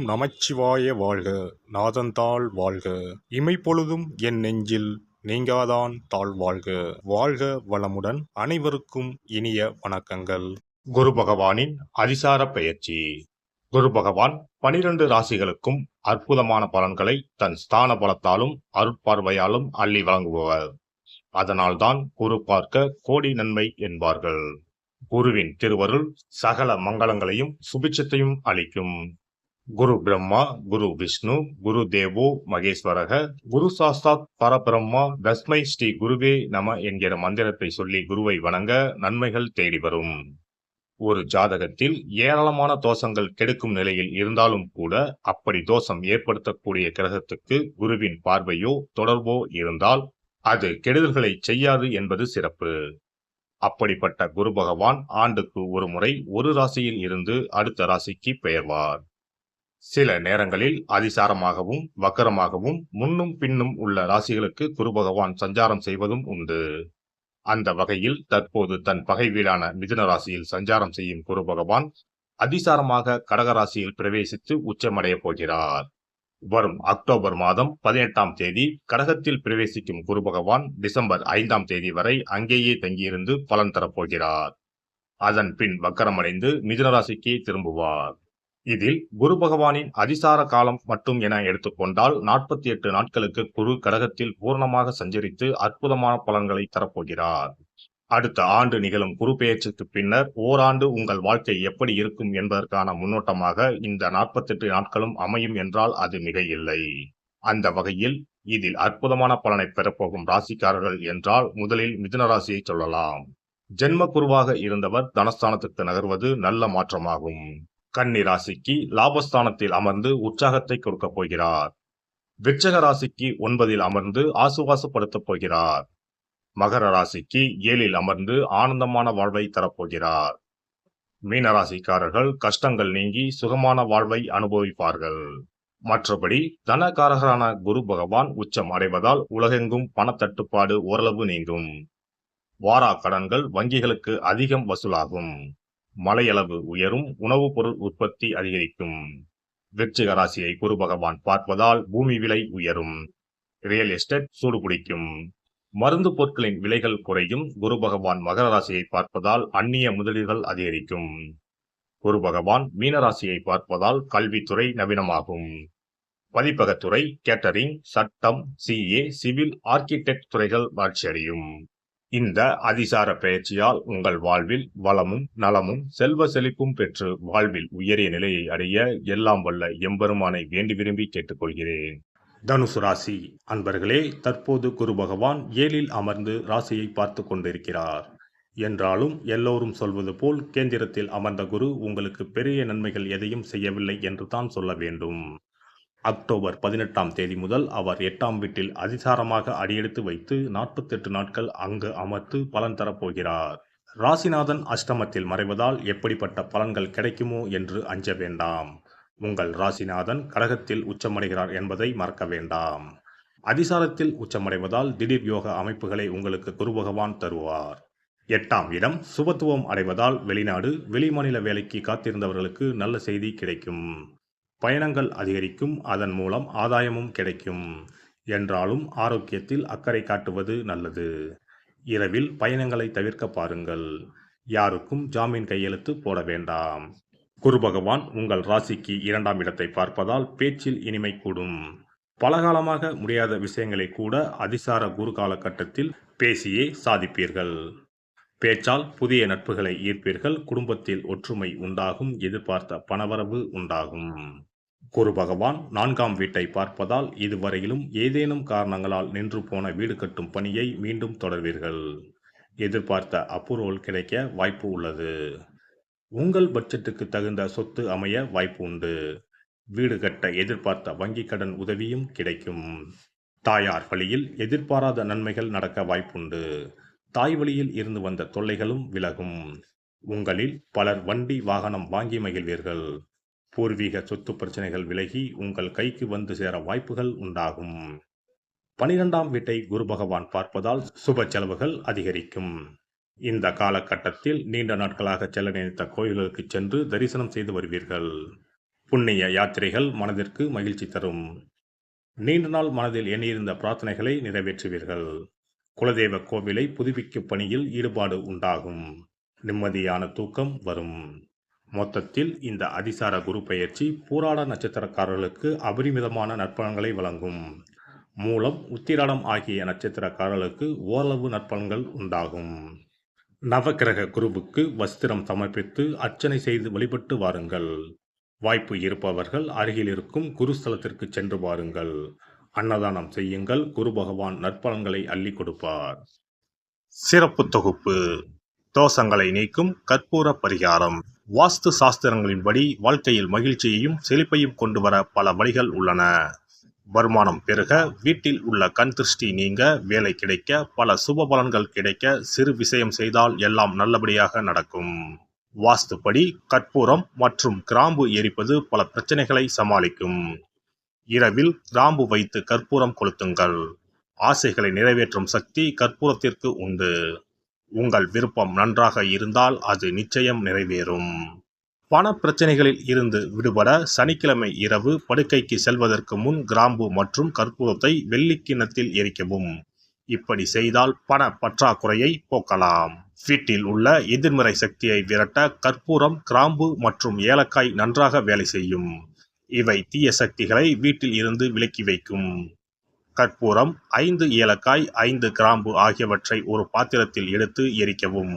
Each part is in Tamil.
நமச்சிவாய வாழ்க. நாதன்தாள் வாழ்க. இமைப்பொழுதும் என் நெஞ்சில் நீங்காதான் தாழ் வாழ்க. வாழ்க வளமுடன். அனைவருக்கும் இனிய வணக்கங்கள். குரு பகவானின் அதிசார பெயர்ச்சி. குரு பகவான் 12 ராசிகளுக்கும் அற்புதமான பலன்களை தன் ஸ்தான பலத்தாலும் அருட்பார்வையாலும் அள்ளி வழங்குபவர். அதனால்தான் குரு பார்க்க கோடி நன்மை என்பார்கள். குருவின் திருவருள் சகல மங்களங்களையும் சுபிட்சத்தையும் அளிக்கும். குரு பிரம்மா, குரு விஷ்ணு, குரு தேவோ மகேஸ்வரக, குரு சாஸ்தாத் பரபிரம்மா, தஸ்மை ஸ்ரீ குருவே நம என்கிற மந்திரத்தை சொல்லி குருவை வணங்க நன்மைகள் தேடி வரும். ஒரு ஜாதகத்தில் ஏராளமான தோஷங்கள் கெடுக்கும் நிலையில் இருந்தாலும் கூட அப்படி தோஷம் ஏற்படுத்தக்கூடிய கிரகத்துக்கு குருவின் பார்வையோ தொடர்போ இருந்தால் அது கெடுதல்களை செய்யாது என்பது சிறப்பு. அப்படிப்பட்ட குரு பகவான் ஆண்டுக்கு ஒரு முறை ஒரு ராசியில் இருந்து அடுத்த ராசிக்கு பெயர்வார். சில நேரங்களில் அதிசாரமாகவும் வக்கரமாகவும் முன்னும் பின்னும் உள்ள ராசிகளுக்கு குரு பகவான் சஞ்சாரம் செய்வதும் உண்டு. அந்த வகையில் தற்போது தன் பகை வீடான மிதுன ராசியில் சஞ்சாரம் செய்யும் குரு பகவான் அதிசாரமாக கடகராசியில் பிரவேசித்து உச்சமடைய போகிறார். வரும் அக்டோபர் மாதம் 18ஆம் தேதி கடகத்தில் பிரவேசிக்கும் குரு பகவான் டிசம்பர் 5ஆம் தேதி வரை அங்கேயே தங்கியிருந்து பலன் தரப்போகிறார். அதன் பின் வக்கரமடைந்து மிதுனராசிக்கு திரும்புவார். இதில் குரு பகவானின் அதிசார காலம் மட்டும் என எடுத்துக்கொண்டால் 48 நாட்களுக்கு குரு கடகத்தில் பூர்ணமாக சஞ்சரித்து அற்புதமான பலன்களை தரப்போகிறார். அடுத்த ஆண்டு நிகழும் குரு பெயர்ச்சிக்கு பின்னர் ஓராண்டு உங்கள் வாழ்க்கை எப்படி இருக்கும் என்பதற்கான முன்னோட்டமாக இந்த 48 நாட்களும் அமையும் என்றால் அது மிக இல்லை. அந்த வகையில் இதில் அற்புதமான பலனை பெறப்போகும் ராசிக்காரர்கள் என்றால் முதலில் மிதுன ராசியை சொல்லலாம். ஜென்ம குருவாக இருந்தவர் தனஸ்தானத்துக்கு நகர்வது நல்ல மாற்றமாகும். கன்னி ராசிக்கு லாபஸ்தானத்தில் அமர்ந்து உற்சாகத்தை கொடுக்க போகிறார். விருச்சிக ராசிக்கு 9இல் அமர்ந்து ஆசுவாசப்படுத்தப் போகிறார். மகர ராசிக்கு 7இல் அமர்ந்து ஆனந்தமான வாழ்வை தரப்போகிறார். மீனராசிக்காரர்கள் கஷ்டங்கள் நீங்கி சுகமான வாழ்வை அனுபவிப்பார்கள். மற்றபடி தனகாரகரான குரு பகவான் உச்சம் அடைவதால் உலகெங்கும் பணத்தட்டுப்பாடு ஓரளவு நீங்கும். வாரா கடன்கள் வங்கிகளுக்கு அதிகம் வசூலாகும். மழையளவு உயரும். உணவுப் பொருள் உற்பத்தி அதிகரிக்கும். விருச்சிக ராசியை குரு பகவான் பார்ப்பதால் பூமி விலை உயரும். ரியல் எஸ்டேட் சூடுபிடிக்கும். மருந்து பொருட்களின் விலைகள் குறையும். குரு பகவான் மகர ராசியை பார்ப்பதால் அந்நிய முதலீடுகள் அதிகரிக்கும். குரு பகவான் மீனராசியை பார்ப்பதால் கல்வித்துறை நவீனமாகும். பதிப்பகத்துறை, கேட்டரிங், சட்டம், சிஏ, சிவில், ஆர்கிடெக்ட் துறைகள் வளர்ச்சியடையும். இந்த அதிசார பெயர்ச்சியால் உங்கள் வாழ்வில் வளமும் நலமும் செல்வ செழிப்பும் பெற்று வாழ்வில் உயரிய நிலையை அடைய எல்லாம் வல்ல எம்பெருமானை வேண்டி விரும்பி கேட்டுக்கொள்கிறேன். தனுசு ராசி அன்பர்களே, தற்போது குரு பகவான் 7இல் அமர்ந்து ராசியை பார்த்து கொண்டிருக்கிறார். என்றாலும் எல்லோரும் சொல்வது போல் கேந்திரத்தில் அமர்ந்த குரு உங்களுக்கு பெரிய நன்மைகள் எதையும் செய்யவில்லை என்று தான் சொல்ல வேண்டும். அக்டோபர் 18ஆம் தேதி முதல் அவர் 8ஆம் வீட்டில் அதிசாரமாக அடியெடுத்து வைத்து 48 நாட்கள் அங்கு அமர்த்து பலன் தரப்போகிறார். ராசிநாதன் அஷ்டமத்தில் மறைவதால் எப்படிப்பட்ட பலன்கள் கிடைக்குமோ என்று அஞ்ச வேண்டாம். உங்கள் ராசிநாதன் கடகத்தில் உச்சமடைகிறார் என்பதை மறக்க வேண்டாம். அதிசாரத்தில் உச்சமடைவதால் திடீர் யோக அமைப்புகளை உங்களுக்கு குரு பகவான் தருவார். 8ஆம் இடம் சுபத்துவம் அடைவதால் வெளிநாடு வெளிமாநில வேலைக்கு காத்திருந்தவர்களுக்கு நல்ல செய்தி கிடைக்கும். பயணங்கள் அதிகரிக்கும். அதன் மூலம் ஆதாயமும் கிடைக்கும். என்றாலும் ஆரோக்கியத்தில் அக்கறை காட்டுவது நல்லது. இரவில் பயணங்களை தவிர்க்க பாருங்கள். யாருக்கும் ஜாமீன் கையெழுத்து போட வேண்டாம். குரு பகவான் உங்கள் ராசிக்கு 2ஆம் இடத்தை பார்ப்பதால் பேச்சில் இனிமை கூடும். பலகாலமாக முடியாத விஷயங்களை கூட அதிசார குரு காலகட்டத்தில் பேசியே சாதிப்பீர்கள். பேச்சால் புதிய நட்புகளை ஈர்ப்பீர்கள். குடும்பத்தில் ஒற்றுமை உண்டாகும். எதிர்பார்த்த பணவரவு உண்டாகும். குரு பகவான் 4ஆம் வீட்டை பார்ப்பதால் இதுவரையிலும் ஏதேனும் காரணங்களால் நின்று போன வீடு கட்டும் பணியை மீண்டும் தொடர்வீர்கள். எதிர்பார்த்த அப்ரூவல் கிடைக்க வாய்ப்பு உள்ளது. உங்கள் பட்ஜெட்டுக்கு தகுந்த சொத்து அமைய வாய்ப்பு உண்டு. வீடு கட்ட எதிர்பார்த்த வங்கி கடன் உதவியும் கிடைக்கும். தாயார் வழியில் எதிர்பாராத நன்மைகள் நடக்க வாய்ப்புண்டு. தாய் வழியில் இருந்து வந்த தொல்லைகளும் விலகும். உங்களில் பலர் வண்டி வாகனம் வாங்கி மகிழ்வீர்கள். பூர்வீக சொத்து பிரச்சனைகள் விலகி உங்கள் கைக்கு வந்து சேர வாய்ப்புகள் உண்டாகும். 12ஆம் வீட்டை குரு பகவான் பார்ப்பதால் சுப செலவுகள் அதிகரிக்கும். இந்த காலகட்டத்தில் நீண்ட நாட்களாக செல்ல நினைத்த கோயில்களுக்கு சென்று தரிசனம் செய்து வருவீர்கள். புண்ணிய யாத்திரைகள் மனதிற்கு மகிழ்ச்சி தரும். நீண்ட நாள் மனதில் எண்ணியிருந்த பிரார்த்தனைகளை நிறைவேற்றுவீர்கள். குலதெய்வ கோவிலை புதுப்பிக்கும் பணியில் ஈடுபாடு உண்டாகும். நிம்மதியான தூக்கம் வரும். மொத்தத்தில் இந்த அதிசார குரு பெயர்ச்சி பூராட நட்சத்திரக்காரர்களுக்கு அபரிமிதமான நற்பலன்களை வழங்கும். மூலம், உத்திராடம் ஆகிய நட்சத்திரக்காரர்களுக்கு ஓரளவு நற்பலன்கள் உண்டாகும். நவக்கிரக குருவுக்கு வஸ்திரம் சமர்ப்பித்து அர்ச்சனை செய்து வழிபட்டு வாருங்கள். வாய்ப்பு இருப்பவர்கள் அருகில் இருக்கும் குருஸ்தலத்திற்கு சென்று வாருங்கள். அன்னதானம் செய்யுங்கள். குரு பகவான் நற்பலன்களை அள்ளி கொடுப்பார். சிறப்பு தொகுப்பு: தோஷங்களை நீக்கும் கற்பூர பரிகாரம். வாஸ்து சாஸ்திரங்களின்படி வாழ்க்கையில் மகிழ்ச்சியையும் செழிப்பையும் கொண்டு வர பல வழிகள் உள்ளன. வருமானம் பெருக, வீட்டில் உள்ள கண் திருஷ்டி நீங்க, வேலை கிடைக்க, பல சுப பலன்கள் கிடைக்க, சிறு விஷயம் செய்தால் எல்லாம் நல்லபடியாக நடக்கும். வாஸ்துப்படி கற்பூரம் மற்றும் கிராம்பு எரிப்பது பல பிரச்சனைகளை சமாளிக்கும். இரவில் கிராம்பு வைத்து கற்பூரம் கொளுத்துங்கள். ஆசைகளை நிறைவேற்றும் சக்தி கற்பூரத்திற்கு உண்டு. உங்கள் விருப்பம் நன்றாக இருந்தால் அது நிச்சயம் நிறைவேறும். பண பிரச்சனைகளில் இருந்து விடுபட சனிக்கிழமை இரவு படுக்கைக்கு செல்வதற்கு முன் கிராம்பு மற்றும் கற்பூரத்தை வெள்ளிக் கிண்ணத்தில் எரிக்கவும். இப்படி செய்தால் பண பற்றாக்குறையை போக்கலாம். வீட்டில் உள்ள எதிர்மறை சக்தியை விரட்ட கற்பூரம், கிராம்பு மற்றும் ஏலக்காய் நன்றாக வேலை செய்யும். இவை தீய சக்திகளை வீட்டில் இருந்து விலக்கி வைக்கும். கற்பூரம், 5 ஏலக்காய், 5 கிராம்பு ஆகியவற்றை ஒரு பாத்திரத்தில் எடுத்து எரிக்கவும்.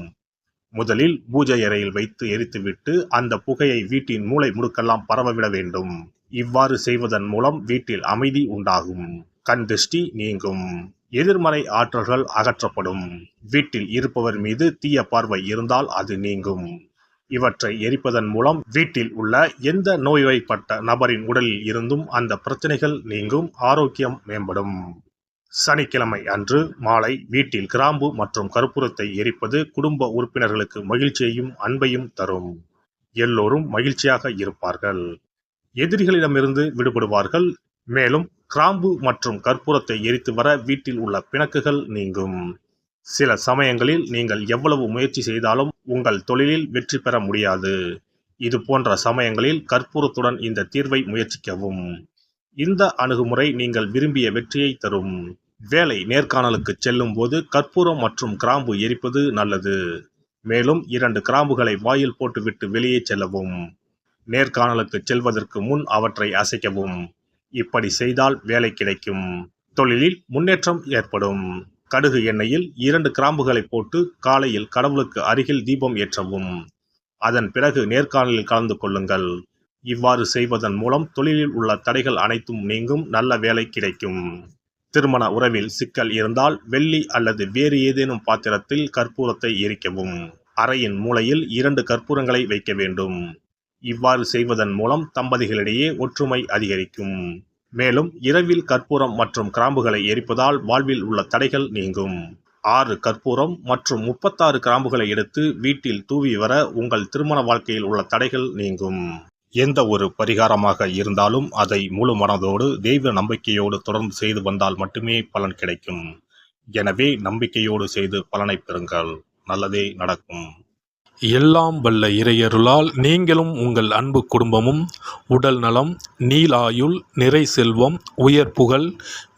முதலில் பூஜை அறையில் வைத்து எரித்துவிட்டு அந்த புகையை வீட்டின் மூலை முடுக்கெல்லாம் பரவவிட வேண்டும். இவ்வாறு செய்வதன் மூலம் வீட்டில் அமைதி உண்டாகும். கண் திருஷ்டி நீங்கும். எதிர்மறை ஆற்றல்கள் அகற்றப்படும். வீட்டில் இருப்பவர் மீது தீய பார்வை இருந்தால் அது நீங்கும். இவற்றை எரிப்பதன் மூலம் வீட்டில் உள்ள எந்த நோய்வாய்ப்பட்ட நபரின் உடலில் இருந்தும் அந்த பிரச்சனைகள் நீங்கும். ஆரோக்கியம் மேம்படும். சனிக்கிழமை அன்று மாலை வீட்டில் கிராம்பு மற்றும் கற்பூரத்தை எரிப்பது குடும்ப உறுப்பினர்களுக்கு மகிழ்ச்சியையும் அன்பையும் தரும். எல்லோரும் மகிழ்ச்சியாக இருப்பார்கள். எதிரிகளிடமிருந்து விடுபடுவார்கள். மேலும் கிராம்பு மற்றும் கற்பூரத்தை எரித்து வர வீட்டில் உள்ள பிணக்குகள் நீங்கும். சில சமயங்களில் நீங்கள் எவ்வளவு முயற்சி செய்தாலும் உங்கள் தொழிலில் வெற்றி பெற முடியாது. இது போன்ற சமயங்களில் கற்பூரத்துடன் இந்த தீர்வை முயற்சிக்கவும். இந்த அணுகுமுறை நீங்கள் விரும்பிய வெற்றியை தரும். வேலை நேர்காணலுக்கு செல்லும் போது கற்பூரம் மற்றும் கிராம்பு எரிப்பது நல்லது. மேலும் 2 கிராம்புகளை வாயில் போட்டுவிட்டு வெளியே செல்லவும். நேர்காணலுக்கு செல்வதற்கு முன் அவற்றை அசைக்கவும். இப்படி செய்தால் வேலை கிடைக்கும். தொழிலில் முன்னேற்றம் ஏற்படும். கடுகு எண்ணெயில் 2 கிராம்புகளை போட்டு காலையில் கடவுளுக்கு அருகில் தீபம் ஏற்றவும். அதன் பிறகு நேர்காணலில் கலந்து கொள்ளுங்கள். இவ்வாறு செய்வதன் மூலம் தொழிலில் உள்ள தடைகள் அனைத்தும் நீங்கும். நல்ல வேலை கிடைக்கும். திருமண உறவில் சிக்கல் இருந்தால் வெள்ளி அல்லது வேறு ஏதேனும் பாத்திரத்தில் கற்பூரத்தை எரிக்கவும். அறையின் மூலையில் 2 கற்பூரங்களை வைக்க வேண்டும். இவ்வாறு செய்வதன் மூலம் தம்பதிகளிடையே ஒற்றுமை அதிகரிக்கும். மேலும் இரவில் கற்பூரம் மற்றும் கிராம்புகளை எரிப்பதால் வாழ்வில் உள்ள தடைகள் நீங்கும். 6 கற்பூரம் மற்றும் 36 கிராம்புகளை எடுத்து வீட்டில் தூவி வர உங்கள் திருமண வாழ்க்கையில் உள்ள தடைகள் நீங்கும். எந்த ஒரு பரிகாரமாக இருந்தாலும் அதை முழு மனதோடு தெய்வ நம்பிக்கையோடு தொடர்ந்து செய்து வந்தால் மட்டுமே பலன் கிடைக்கும். எனவே நம்பிக்கையோடு செய்து பலனை பெறுங்கள். நல்லதே நடக்கும். எல்லாம் வல்ல இறையருளால் நீங்களும் உங்கள் அன்பு குடும்பமும் உடல் நலம், நீலாயுள், நிறை செல்வம், உயர் புகழ்,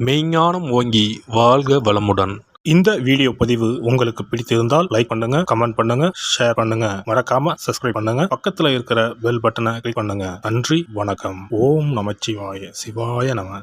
மெய்ஞானம் ஓங்கி வாழ்க வளமுடன். இந்த வீடியோ பதிவு உங்களுக்கு பிடித்திருந்தால் லைக் பண்ணுங்க, கமெண்ட் பண்ணுங்க, ஷேர் பண்ணுங்க. மறக்காம சப்ஸ்கிரைப் பண்ணுங்க. பக்கத்துல இருக்கிற பெல் பட்டனை கிளிக் பண்ணுங்க. நன்றி, வணக்கம். ஓம் நமச்சிவாய. சிவாய நம.